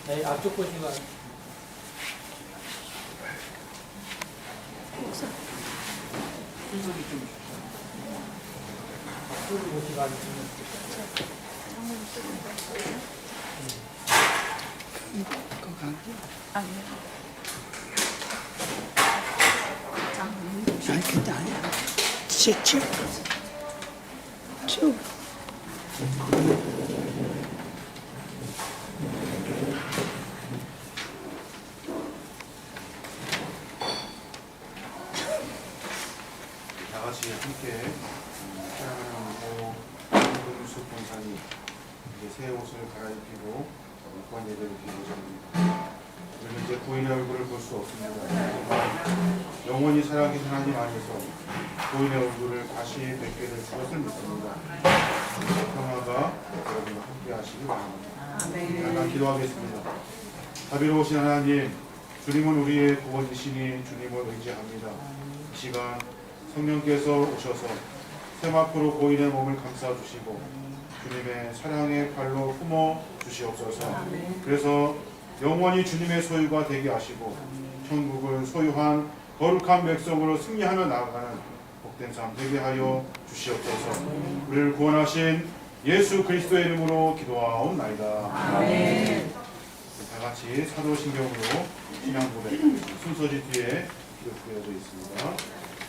네, 앞쪽 보시면 순서기 좀 앞쪽을 보시면 아니 근데 아니야. 치우. 다 같이 함께 사랑하고 김금숙 권사님 이제 새 옷을 갈아입히고 목관 예배를 드리고자 합니다. 우리는 이제 부인의 얼굴을 볼 수 없습니다. 정말 영원히 살아계신 하나님 안에서 부인의 얼굴을 다시 뵙게 될 것을 믿습니다. 평화가 여러분과 함께 하시기 바랍니다. 잠깐 기도하겠습니다. 자비로우신 하나님, 주님은 우리의 구원이시니 주님을 의지합니다. 이 시간 성령께서 오셔서 세마포로 고인의 몸을 감싸주시고 주님의 사랑의 팔로 품어 주시옵소서. 그래서 영원히 주님의 소유가 되게 하시고 천국을 소유한 거룩한 백성으로 승리하며 나아가는 복된 삶 되게 하여 주시옵소서. 우리를 구원하신 예수 그리스도의 이름으로 기도하옵나이다. 아멘. 다 같이 사도신경으로 신앙 고백 순서지 뒤에 기록되어져 있습니다.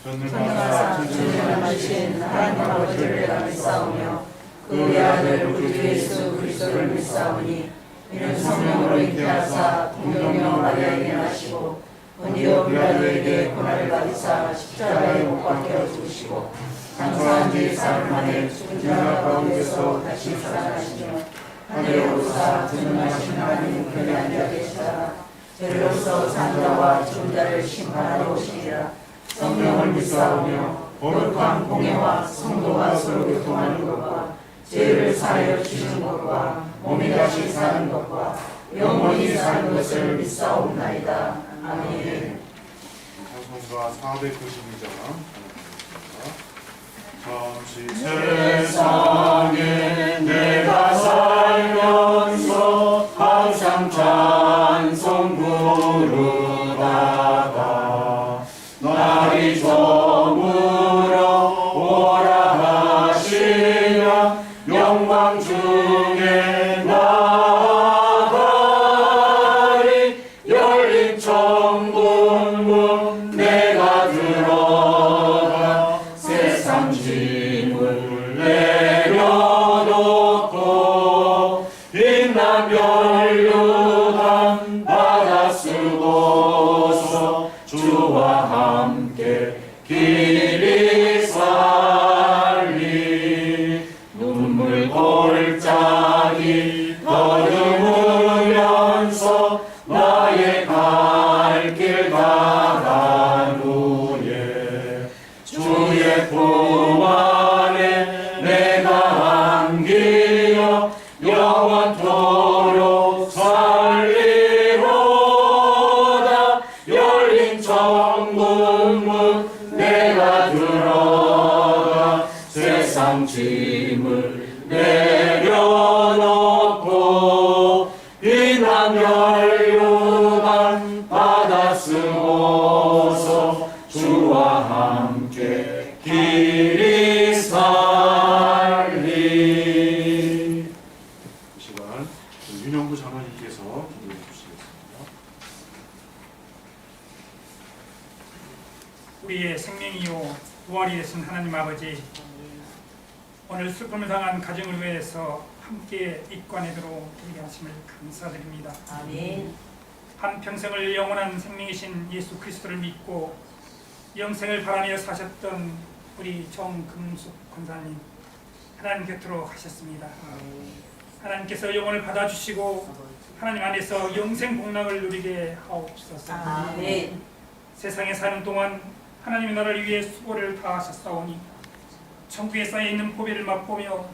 전능하사 천지를 만드신 하나님 아버지를 내가 믿사오며 그 외아들 우리 주 예수 그리스도를 믿사오니 이는 성령으로 잉태하사 동정녀 마리아에게 나시고 본디오 빌라도에게 고난을 받으사 십자가에 못 박혀 죽으시고 장사한 지 사흘 만에 죽은 자 가운데서 다시 살아나시며 하늘에 오르사 전능하신 하나님 우편에 앉아 계시다가 저리로서 산 자와 죽은 자를 심판하러 오시리라. 성령을 믿사오며 거룩한 공예와 성도가 서로 교통하는 것과 죄를 사하여 주시는 것과 몸이 다시 사는 것과 영원히 사는 것을 믿사옵나이다. 아멘. 찬송가 492장 잠시 세상에 내가 살면서 항상 찬송 부르다가 날이 저물어 오라 하시며 영광 중에 나가리 열린 천국문 내가 들어가 세상 짐을 내려놓고 빛난 면류관 받아 쓰고서 주와 함께 길이 살리 눈물 골짜기 더듬으면서 나의 갈 길 가간 후에 주의 품 안에 내가 안기어 영원토록 살리로다. 열린 천국문 내가 들어가 세상 짐을 내려놓고 빛난 면류관 받아 쓰고서 주와 함께 길이 살리. 이 시간 윤영구 장로님께서 기도해 주시겠습니다. 우리의 생명이요 부활이 되신 하나님 아버지, 오늘 슬픔을 당한 가정을 위해서 함께 입관하도록 되게 하심을 감사드립니다. 아멘. 한평생을 영원한 생명이신 예수 그리스도를 믿고 영생을 바라며 사셨던 우리 정금숙 권사님, 하나님 곁으로 가셨습니다. 하나님께서 영혼을 받아주시고 하나님 안에서 영생 복락을 누리게 하옵소서. 아멘. 세상에 사는 동안 하나님의 나라를 위해 수고를 다하셨사오니 천국에 쌓여있는 보배를 맛보며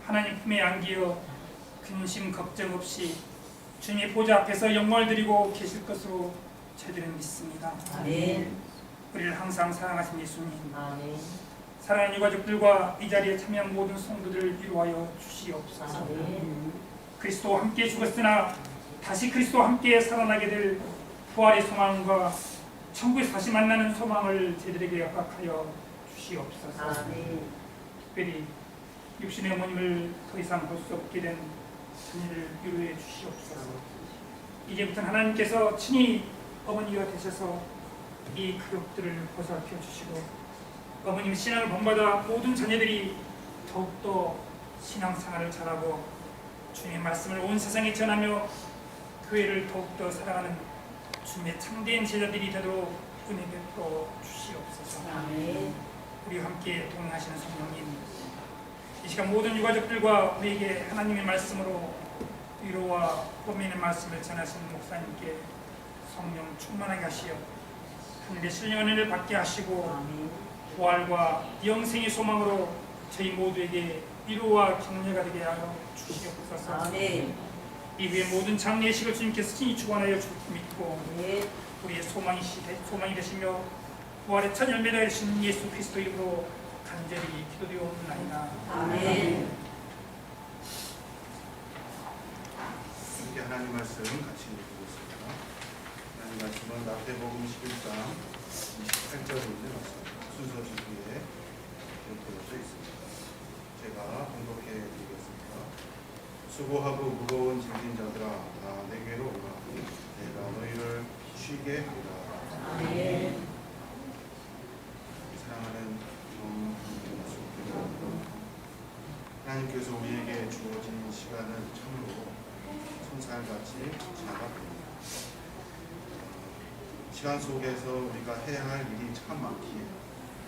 하나님 품에 안기어 근심 걱정 없이 주님의 보좌 앞에서 영광을 드리고 계실 것으로 저희들은 믿습니다. 아멘. 우리를 항상 사랑하신 예수님, 아멘. 사랑하는 유가족들과 이 자리에 참여한 모든 성도들을 위로하여 주시옵소서. 아멘. 그리스도와 함께 죽었으나 다시 그리스도와 함께 살아나게 될 부활의 소망과 천국에서 다시 만나는 소망을 저희들에게 약속하여 주시옵소서. 아멘. 특별히 육신의 어머님을 더 이상 볼 수 없게 된 자녀를 위로해 주시옵소서. 이제부터는 하나님께서 친히 어머니가 되셔서 이 그릇들을 보살펴 주시고 어머님 신앙을 본받아 모든 자녀들이 더욱더 신앙생활을 잘하고 주님의 말씀을 온 세상에 전하며 교회를 더욱더 사랑하는 주님의 참된 제자들이 되도록 은혜 베풀어 주시옵소서. 아멘. 우리와 함께 동행하시는 성령님, 이 시간 모든 유가족들과 우리에게 하나님의 말씀으로 위로와 범인의 말씀을 전하시는 목사님께 성령 충만하게 하시어 하늘의 신령한 은혜를 받게 하시고 아멘. 부활과 영생의 소망으로 저희 모두에게 위로와 격려가 되게 하여 주시옵소서. 아멘. 이후에 모든 장례식을 주님께서 친히 주관하여 줄 믿고 네. 우리의 소망이 되시며 부활의 첫 열매가 되신 예수 그리스도 이름으로 간절히 기도드리옵나이다. 아멘. 함께 하나님 말씀 같이 읽어보겠습니다. 하나님 말씀은 마태복음 11장 28절에 있는 말씀 순서 주기에 기록되어져 있습니다. 제가 봉독해 드리겠습니다. 수고하고 무거운 짐진 자들아 다 내게로 오라. 내가 너희를 쉬게 하리라. 아멘. 사랑하는 하나님께서 우리에게 주어진 시간은 참으로 손살같이 작아 보입니다. 시간 속에서 우리가 해야 할 일이 참 많기에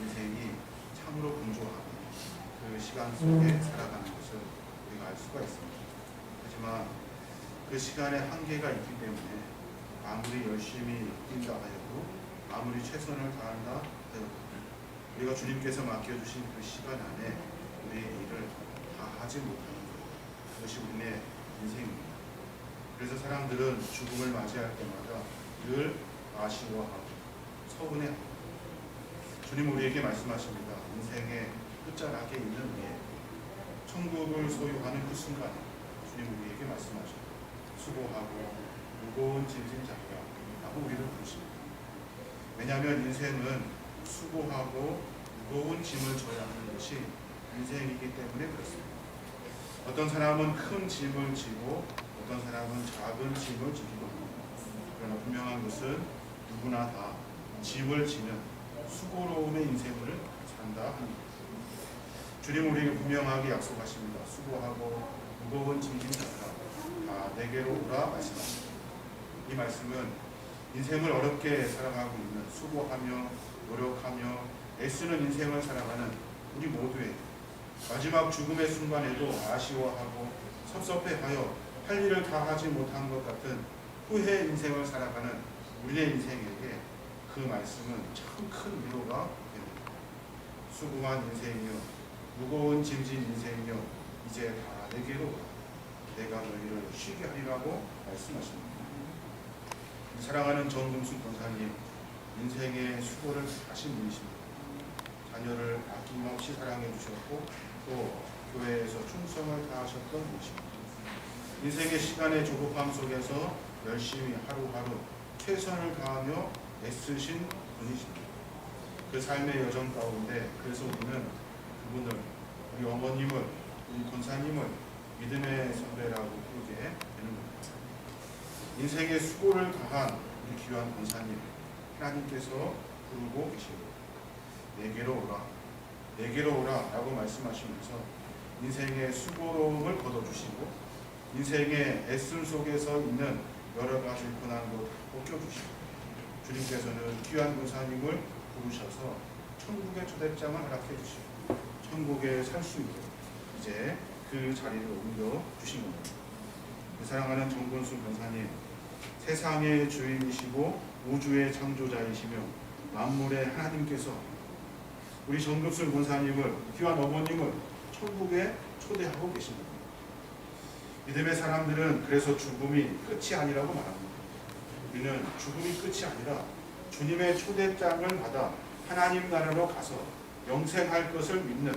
인생이 참으로 분주하고 그 시간 속에 살아가는 것을 우리가 알 수가 있습니다. 하지만 그 시간에 한계가 있기 때문에 아무리 열심히 뛴다 하여도 아무리 최선을 다한다 하여도 우리가 주님께서 맡겨주신 그 시간 안에 우리의 일을 다 하지 못하는 것, 그것이 우리의 인생입니다. 그래서 사람들은 죽음을 맞이할 때마다 늘 아쉬워하고 서운해합니다. 주님 우리에게 말씀하십니다. 인생의 끝자락에 있는 우리의 천국을 소유하는 그 순간에 주님 우리에게 말씀하십니다. 수고하고 무거운 짐진 자들아 라고 우리를 부르십니다. 왜냐하면 인생은 수고하고 무거운 짐을 져야 하는 것이 인생이기 때문에 그렇습니다. 어떤 사람은 큰 짐을 지고 어떤 사람은 작은 짐을 지기도 합니다. 그러나 분명한 것은 누구나 다 짐을 지는 수고로움의 인생을 산다 합니다. 주님 우리에게 분명하게 약속하십니다. 수고하고 무거운 짐진 자들아 다 내게로 오라 말씀하십니다. 이 말씀은 인생을 어렵게 살아가고 있는 수고하며 노력하며 애쓰는 인생을 살아가는 우리 모두의 마지막 죽음의 순간에도 아쉬워하고 섭섭해하여 할 일을 다 하지 못한 것 같은 후회 인생을 살아가는 우리의 인생에게 그 말씀은 참 큰 위로가 됩니다. 수고한 인생이여 무거운 짐진 인생이여 이제 다 내게로 오라. 내가 너희를 쉬게 하리라고 말씀하십니다. 사랑하는 정금숙 권사님, 인생의 수고를 다시 누리십니다. 자녀를 아낌없이 사랑해 주셨고 또 교회에서 충성을 다하셨던 분이십니다. 인생의 시간의 조급함 속에서 열심히 하루하루 최선을 다하며 애쓰신 분이십니다. 그 삶의 여정 가운데 그래서 우리는 그분을, 우리 어머님을, 우리 권사님을 믿음의 선배라고 부르게 되는 겁니다. 인생의 수고를 다한 우리 귀한 권사님, 하나님께서 부르고 계십니다. 내게로 오라, 내게로 오라 라고 말씀하시면서 인생의 수고로움을 걷어주시고 인생의 애씀 속에서 있는 여러 가지 고난도 벗겨주시고 주님께서는 귀한 권사님을 부르셔서 천국의 초대장을 허락해 주시고 천국에 살 수 있도록 이제 그 자리를 옮겨 주신 겁니다. 사랑하는 정근수 권사님, 세상의 주인이시고 우주의 창조자이시며 만물의 하나님께서 우리 정근수 권사님을, 귀한 어머님을 천국에 초대하고 계십니다. 믿음의 사람들은 그래서 죽음이 끝이 아니라고 말합니다. 우리는 죽음이 끝이 아니라 주님의 초대장을 받아 하나님 나라로 가서 영생할 것을 믿는,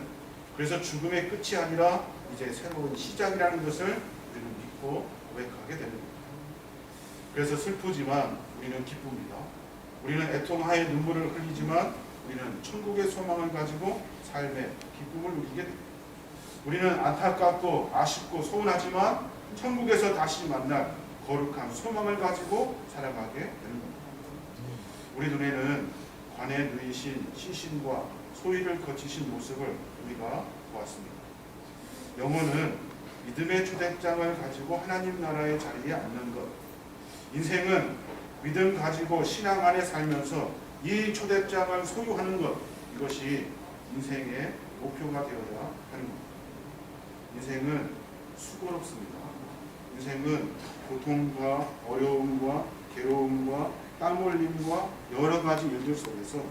그래서 죽음의 끝이 아니라 이제 새로운 시작이라는 것을 우리는 믿고 고백하게 됩니다. 그래서 슬프지만 우리는 기쁩니다. 우리는 애통하에 눈물을 흘리지만 우리는 천국의 소망을 가지고 삶의 기쁨을 누리게 됩니다. 우리는 안타깝고 아쉽고 서운하지만 천국에서 다시 만날 거룩한 소망을 가지고 살아가게 되는 겁니다. 우리 눈에는 관에 누이신 시신과 소위를 거치신 모습을 우리가 보았습니다. 영혼은 믿음의 초대장을 가지고 하나님 나라의 자리에 앉는 것, 인생은 믿음 가지고 신앙 안에 살면서 이 초대장을 소유하는 것, 이것이 인생의 목표가 되어야 하는 겁니다. 인생은 수고롭습니다. 인생은 고통과 어려움과 괴로움과 땀 흘림과 여러 가지 일들 속에서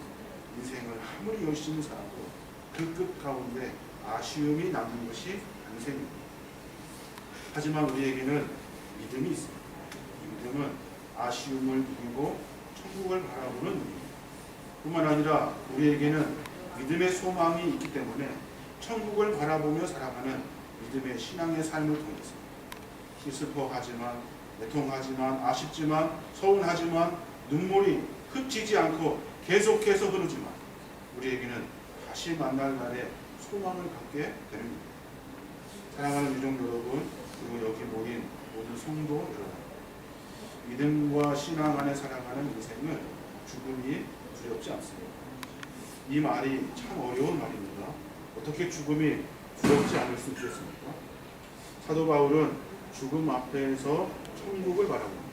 인생을 아무리 열심히 살아도 그 끝 가운데 아쉬움이 남는 것이 인생입니다. 하지만 우리에게는 믿음이 있습니다. 이 믿음은 아쉬움을 이기고 천국을 바라보는 눈입니다. 뿐만 아니라 우리에게는 믿음의 소망이 있기 때문에 천국을 바라보며 살아가는 믿음의 신앙의 삶을 통해서 슬퍼하지만, 애통하지만, 아쉽지만, 서운하지만 눈물이 흡지지 않고 계속해서 흐르지만 우리에게는 다시 만날 날에 소망을 갖게 됩니다. 사랑하는 유족 여러분, 그리고 여기 모인 모든 성도 여러분, 믿음과 신앙 안에 살아가는 인생은 죽음이 두렵지 않습니다. 이 말이 참 어려운 말입니다. 어떻게 죽음이 두렵지 않을 수 있겠습니까? 사도 바울은 죽음 앞에서 천국을 바라봅니다.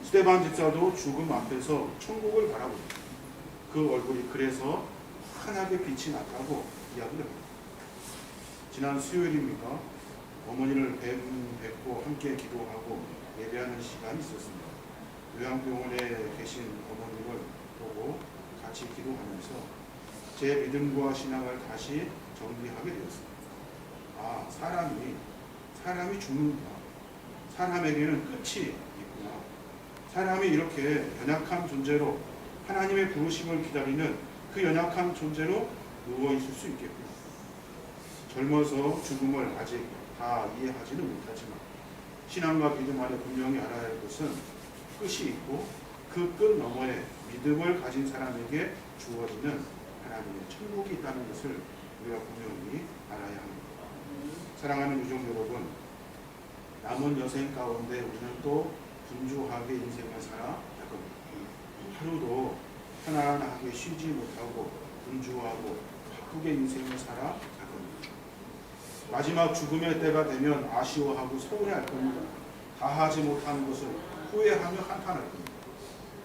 스데반 집사도 죽음 앞에서 천국을 바라봅니다. 그 얼굴이 그래서 환하게 빛이 났다고 이야기합니다. 지난 수요일입니다. 어머니를 뵙고 함께 기도하고 예배하는 시간이 있었습니다. 요양병원에 계신 어머님을 보고 같이 기도하면서 제 믿음과 신앙을 다시 정리하게 되었습니다. 아, 사람이 죽는구나. 사람에게는 끝이 있구나. 사람이 이렇게 연약한 존재로 하나님의 부르심을 기다리는 그 연약한 존재로 누워있을 수 있겠구나. 젊어서 죽음을 아직 다 이해하지는 못하지만 신앙과 믿음 안에 분명히 알아야 할 것은 끝이 있고 그 끝 너머에 믿음을 가진 사람에게 주어지는 하나님의 천국이 있다는 것을 우리가 분명히 알아야 합니다. 사랑하는 유족 여러분, 남은 여생 가운데 우리는 또 분주하게 인생을 살아 갈 겁니다. 하루도 편안하게 쉬지 못하고 분주하고 바쁘게 인생을 살아 갈 겁니다. 마지막 죽음의 때가 되면 아쉬워하고 서운해할 겁니다. 다 하지 못하는 것을 후회하며 한탄할 겁니다.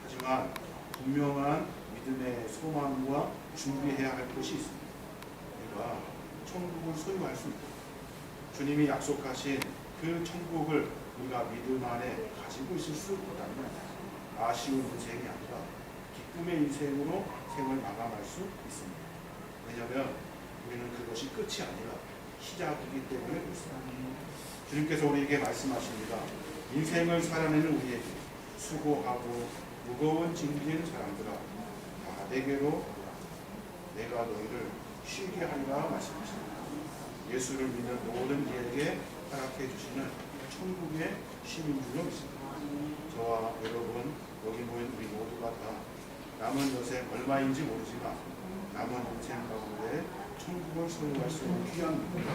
하지만 분명한 믿음의 소망과 준비해야 할 것이 있습니다. 우리가 천국을 소유할 수 있다. 주님이 약속하신 그 천국을 우리가 믿음 안에 가지고 있을 수 있다면 아쉬운 인생이 아니라 기쁨의 인생으로 생을 마감할 수 있습니다. 왜냐하면 우리는 그것이 끝이 아니라 시작이기 때문에 그렇습니다. 주님께서 우리에게 말씀하십니다. 인생을 살아내는 우리에게 수고하고 무거운 짐진 사람들아 다 내게로 오라. 내가 너희를 쉬게 하리라 말씀하십니다. 예수를 믿는 모든 이에게 허락해 주시는 천국의 시민 줄로 믿습니다. 저와 여러분 여기 모인 우리 모두가 다 남은 여생 얼마인지 모르지만 남은 인생 가운데 천국을 소유할 수 있는 귀한 믿음을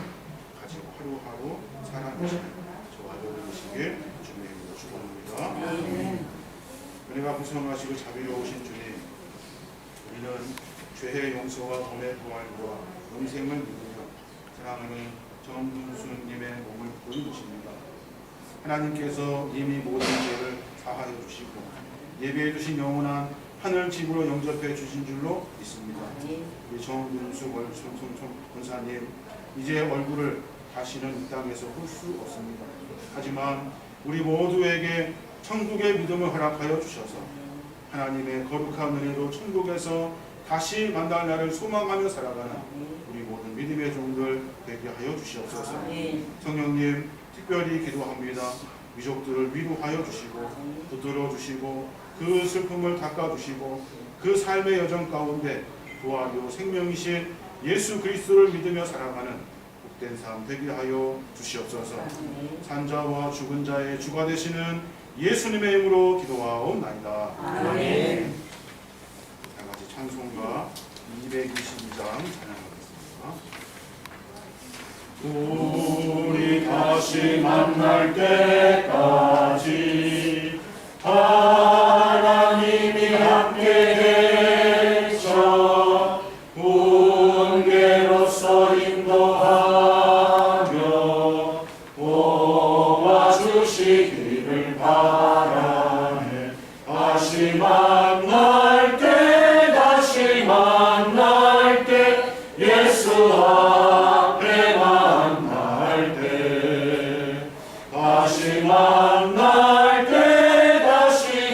가지고 하루하루 살아가시는 저와 여러분이시길 주님의 이름으로 축원합니다. 은혜가 풍성하시고 자비로우신 주님, 우리는 죄의 용서와 몸의 부활과 영생을 믿으며 사랑하는 정근수님의 몸을 보는 것입니다. 하나님께서 이미 모든 죄를 사하여 주시고 예비해 주신 영원한 하늘 집으로 영접해 주신 줄로 믿습니다. 우리 정근수 권사님 이제 얼굴을 다시는 이 땅에서 볼 수 없습니다. 하지만 우리 모두에게 천국의 믿음을 허락하여 주셔서 하나님의 거룩한 은혜로 천국에서 다시 만날 날을 소망하며 살아가는 우리 모든 믿음의 종들 되게 하여 주시옵소서. 성령님 특별히 기도합니다. 유족들을 위로하여 주시고 붙들어 주시고 그 슬픔을 닦아 주시고 그 삶의 여정 가운데 부활이요 생명이신 예수 그리스도를 믿으며 살아가는 복된 삶 되게 하여 주시옵소서. 산자와 죽은 자의 주가 되시는 예수님의 이름으로 기도하옵나이다. 아멘. 다 같이 찬송가 222장 찬양하겠습니다. 우리 다시 만날 때까지 하나님이 함께 계셔 군계로서 인도하며 도와주시기를 바라네. 다시 만날 때 예수 앞에 만날 때 다시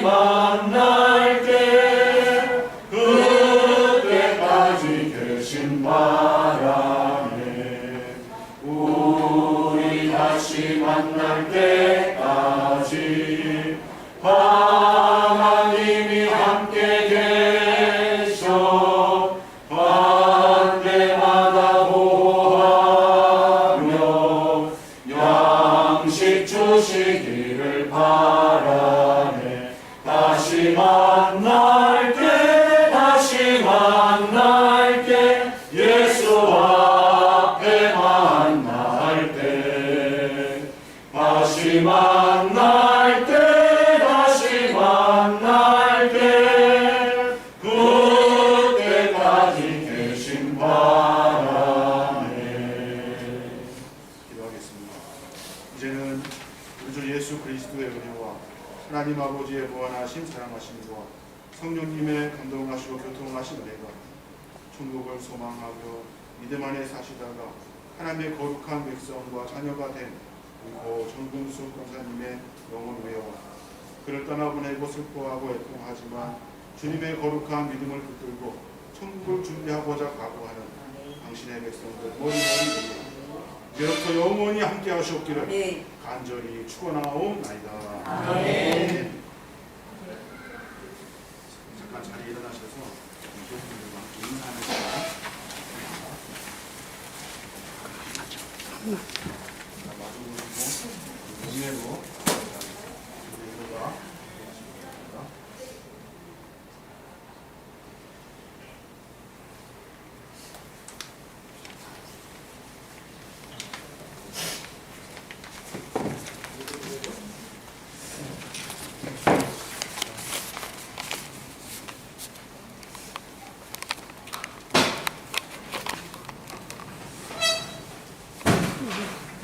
만날 때 그때까지 계신 바라네. 우리 다시 만날 때까지 하나님이 함께 계셔 한때마다 보호하며 양식 주시기를 바라네. 다시 만날 때 예수 앞에 만날 때 다시 만날 때 그때까지 계신 바라네. 기도하겠습니다. 이제는 우리 주 예수 그리스도의 은혜와 하나님 아버지의 무한하신 사랑하심과 성령님의 감동하시고 교통하신 은혜가 천국을 소망하며 믿음 안에 사시다가 하나님의 거룩한 백성과 자녀가 된 고 정근수 권사님의 영혼 외와 그를 떠나보내고 슬퍼하고 애통하지만 주님의 거룩한 믿음을 붙들고 천국을 준비하고자 각오하는 당신의 백성들 머리머리 이제부터 영원히 함께 하시옵기를 간절히 축원하옵나이다. 아멘. 잠깐 자리에 일어나셔서 교수님과 함께 인사하면서 마지막으로 은혜로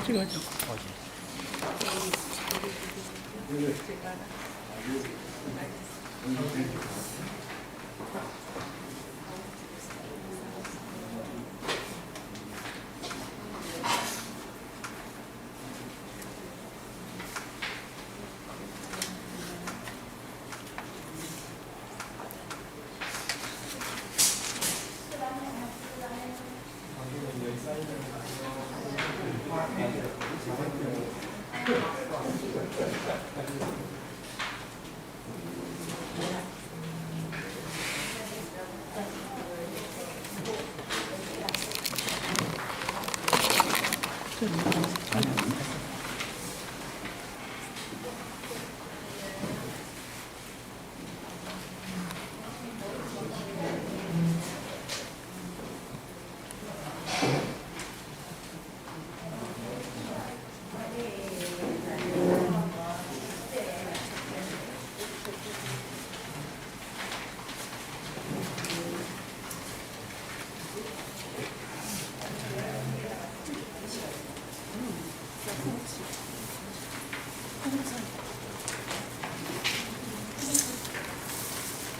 찍어줘.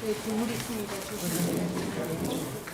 네, 국물이 있습니다.